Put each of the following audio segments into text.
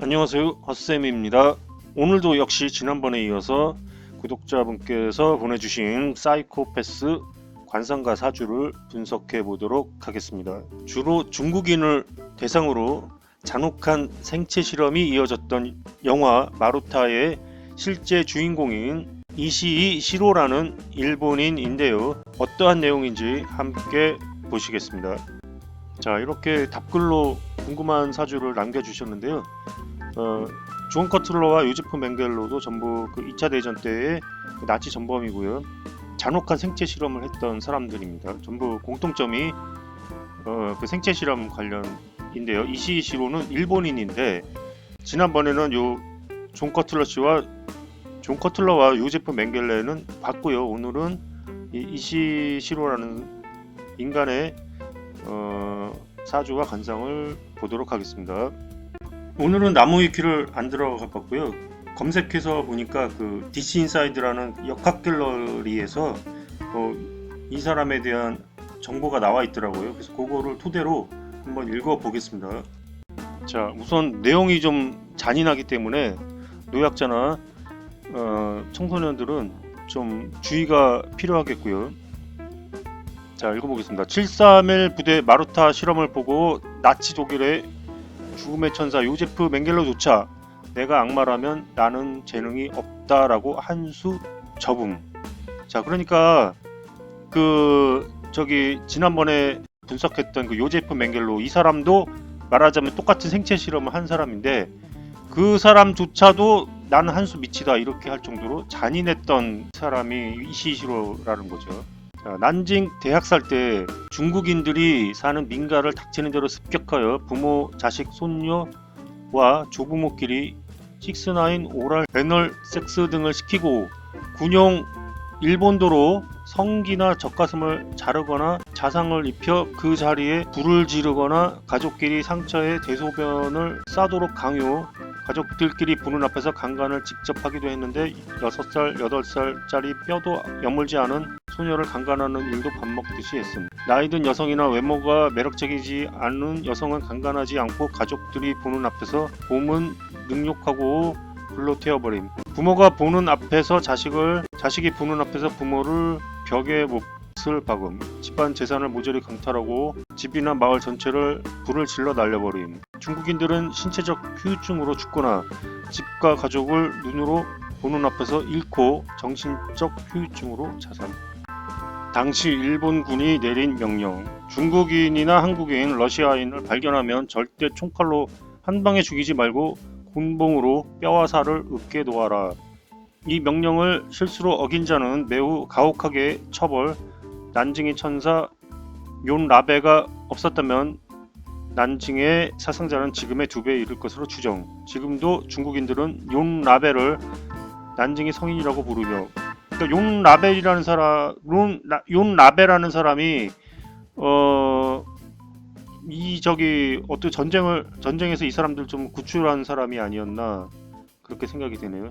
안녕하세요, 헛쌤입니다. 오늘도 역시 지난번에 이어서 구독자분께서 보내주신 사이코패스 관상가 사주를 분석해 보도록 하겠습니다. 주로 중국인을 대상으로 잔혹한 생체 실험이 이어졌던 영화 마루타의 실제 주인공인 이시이 시로라는 일본인인데요. 어떠한 내용인지 함께 보시겠습니다. 자, 이렇게 답글로 궁금한 사주를 남겨주셨는데요. 존 커틀러와 요제프 맹겔로도 전부 그 2차 대전 때의 그 나치 전범이고요. 잔혹한 생체 실험을 했던 사람들입니다. 전부 공통점이 그 생체 실험 관련인데요. 이시시로는 일본인인데 지난번에는 요 존 커틀러와 요제프 맹겔레는 봤고요. 오늘은 이 이시시로라는 인간의 사주와 관상을 보도록 하겠습니다. 오늘은 나무위키를 안 들어가 봤고요. 검색해서 보니까 그 DC 인사이드라는 역학 갤러리에서 이 사람에 대한 정보가 나와 있더라고요. 그래서 그거를 토대로 한번 읽어 보겠습니다. 자, 우선 내용이 좀 잔인하기 때문에 노약자나 청소년들은 좀 주의가 필요하겠고요. 자, 읽어보겠습니다. 731 부대 마루타 실험을 보고 나치 독일의 죽음의 천사 요제프 맹겔로조차 내가 악마라면 나는 재능이 없다라고 한 수 접음. 자, 그러니까 지난번에 분석했던 그 요제프 맹겔로 이 사람도 말하자면 똑같은 생체 실험을 한 사람인데 그 사람조차도 나는 한 수 미치다 이렇게 할 정도로 잔인했던 사람이 이시시로라는 거죠. 자, 난징 대학 살 때 중국인들이 사는 민가를 닥치는 대로 습격하여 부모, 자식, 손녀와 조부모끼리 식스나인, 오랄, 애널 섹스 등을 시키고 군용 일본도로 성기나 젖가슴을 자르거나 자상을 입혀 그 자리에 불을 지르거나 가족끼리 상처에 대소변을 싸도록 강요, 가족들끼리 보는 앞에서 강간을 직접 하기도 했는데 6살, 8살짜리 뼈도 여물지 않은 소녀를 강간하는 일도 밥 먹듯이 했음. 나이든 여성이나 외모가 매력적이지 않은 여성은 강간하지 않고 가족들이 보는 앞에서 몸은 능욕하고 불로 태워버림. 부모가 보는 앞에서 자식이 보는 앞에서 부모를 벽에 못을 박음. 집안 재산을 모조리 강탈하고 집이나 마을 전체를 불을 질러 날려버림. 중국인들은 신체적 후유증으로 죽거나 집과 가족을 눈으로 보는 앞에서 잃고 정신적 후유증으로 자살. 당시 일본군이 내린 명령. 중국인이나 한국인, 러시아인을 발견하면 절대 총칼로 한 방에 죽이지 말고 곤봉으로 뼈와 살을 으깨 놓아라. 이 명령을 실수로 어긴 자는 매우 가혹하게 처벌. 난징의 천사 욘라베가 없었다면 난징의 사상자는 지금의 2배에 이를 것으로 추정. 지금도 중국인들은 욘라베를 난징의 성인이라고 부르며, 그러니까 욘라베라는 사람이 어떤 전쟁에서 이 사람들 좀 구출한 사람이 아니었나 그렇게 생각이 되네요.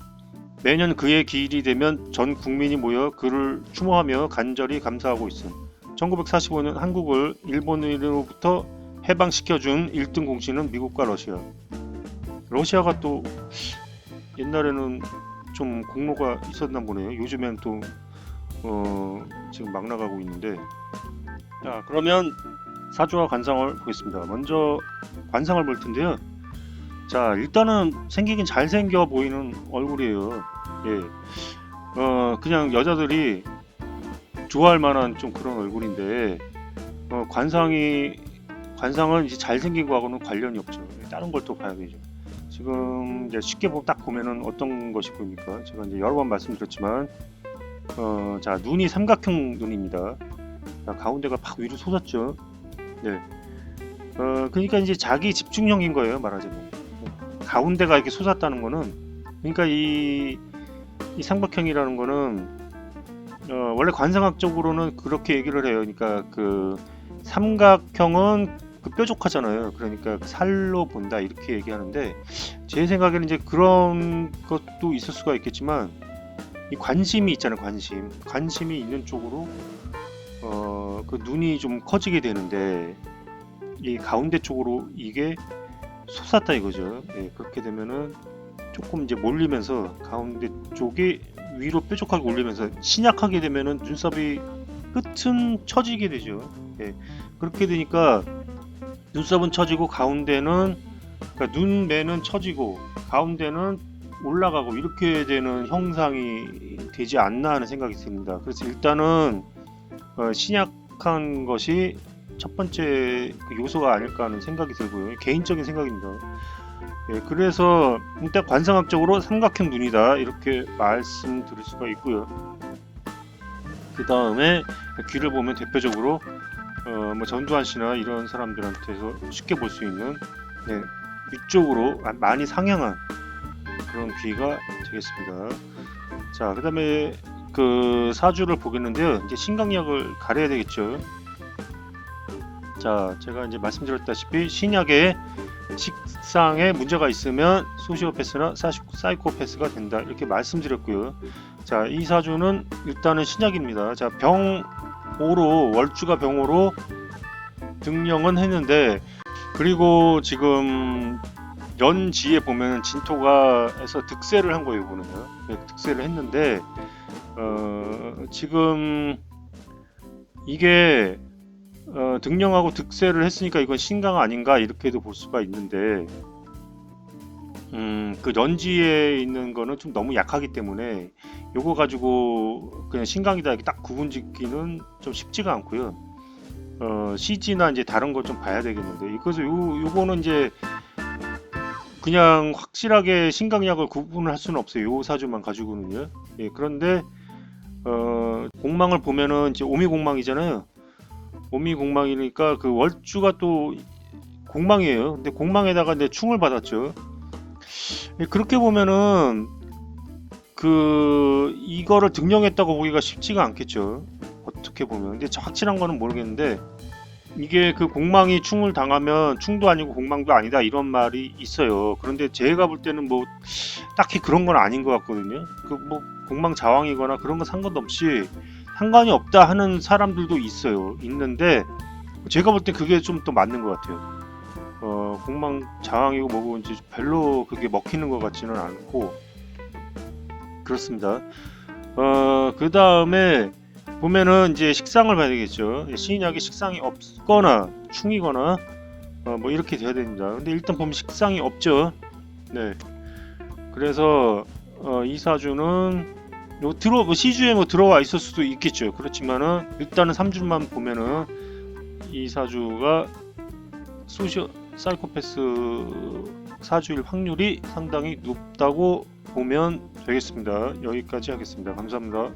매년 그의 기일이 되면 전 국민이 모여 그를 추모하며 간절히 감사하고 있음. 1945년 한국을 일본으로부터 해방시켜준 1등 공신은 미국과 러시아. 러시아가 또 옛날에는 좀 공로가 있었나 보네요. 요즘엔 또 지금 막 나가고 있는데. 자, 그러면 사주와 관상을 보겠습니다. 먼저 관상을 볼 텐데요. 자, 일단은 생기긴 잘생겨 보이는 얼굴이에요. 예. 그냥 여자들이 좋아할 만한 좀 그런 얼굴인데 관상은 이제 잘생긴 거하고는 관련이 없죠. 다른 걸 또 봐야 되죠. 지금 이제 쉽게 딱 보면은 어떤 것이 보입니까? 제가 이제 여러 번 말씀드렸지만, 자, 눈이 삼각형 눈입니다. 자, 가운데가 팍 위로 솟았죠. 네. 그러니까 이제 자기 집중형인 거예요, 말하자면. 가운데가 이렇게 솟았다는 거는, 그러니까 이 삼각형이라는 거는 원래 관상학적으로는 그렇게 얘기를 해요. 그러니까 그 삼각형은 그 뾰족하잖아요. 그러니까 살로 본다 이렇게 얘기하는데 제 생각에는 이제 그런 것도 있을 수가 있겠지만 이 관심이 있잖아요. 관심이 있는 쪽으로 그 눈이 좀 커지게 되는데 이 가운데 쪽으로 이게 솟았다 이거죠. 예, 그렇게 되면은 조금 이제 몰리면서 가운데 쪽이 위로 뾰족하게 올리면서 신약하게 되면은 눈썹이 끝은 처지게 되죠. 예, 그렇게 되니까 눈썹은 처지고 가운데는 그러니까 눈매는 처지고 가운데는 올라가고 이렇게 되는 형상이 되지 않나 하는 생각이 듭니다. 그래서 일단은 신약한 것이 첫 번째 그 요소가 아닐까 하는 생각이 들고요. 개인적인 생각입니다. 예, 그래서 일단 관상학적으로 삼각형 눈이다 이렇게 말씀드릴 수가 있고요. 그 다음에 귀를 보면 대표적으로 뭐 전두환 씨나 이런 사람들한테서 쉽게 볼 수 있는 네, 위쪽으로 많이 상향한 그런 귀가 되겠습니다. 자, 그 다음에 그 사주를 보겠는데요. 이제 신강약을 가려야 되겠죠. 자, 제가 이제 말씀드렸다시피 신약에 식상에 문제가 있으면 소시오패스나 사이코패스가 된다 이렇게 말씀드렸고요. 자, 이 사주는 일단은 신약입니다. 자, 병오로 월주가 병오로 등령은 했는데 그리고 지금 연지에 보면 진토가에서 득세를 한 거예요. 이거는요. 네, 득세를 했는데 지금 이게 등령하고 득세를 했으니까 이건 신강 아닌가 이렇게도 볼 수가 있는데 그 연지에 있는 거는 좀 너무 약하기 때문에 요거 가지고 그냥 신강이다 이렇게 딱 구분짓기는 좀 쉽지가 않고요. CG나 이제 다른 걸 좀 봐야 되겠는데 이것을 요거는 이제 그냥 확실하게 신강약을 구분을 할 수는 없어요. 요 사주만 가지고는요. 예, 그런데 공망을 보면은 이제 오미공망이잖아요. 오미공망이니까 그 월주가 또 공망이에요. 근데 공망에다가 이제 충을 받았죠. 예, 그렇게 보면은 그 이거를 등령했다고 보기가 쉽지가 않겠죠. 어떻게 보면. 근데 확실한 거는 모르겠는데 이게 그 공망이 충을 당하면 충도 아니고 공망도 아니다 이런 말이 있어요. 그런데 제가 볼 때는 뭐 딱히 그런 건 아닌 것 같거든요. 그 뭐 공망 자왕이거나 그런 거 상관없이 상관이 없다 하는 사람들도 있어요. 있는데 제가 볼 때 그게 좀 더 맞는 것 같아요. 공망 자왕이고 뭐고 이제 별로 그게 먹히는 것 같지는 않고 그렇습니다. 그 다음에 보면은 이제 식상을 봐야 되겠죠. 신약이 식상이 없거나 충이거나 뭐 이렇게 돼야 됩니다. 근데 일단 보면 식상이 없죠. 네. 그래서 이 사주는 뭐 시주에 뭐 들어와 있을 수도 있겠죠. 그렇지만은 일단은 3주만 보면은 이 사주가 사이코패스 사주일 확률이 상당히 높다고 보면 되겠습니다. 여기까지 하겠습니다. 감사합니다.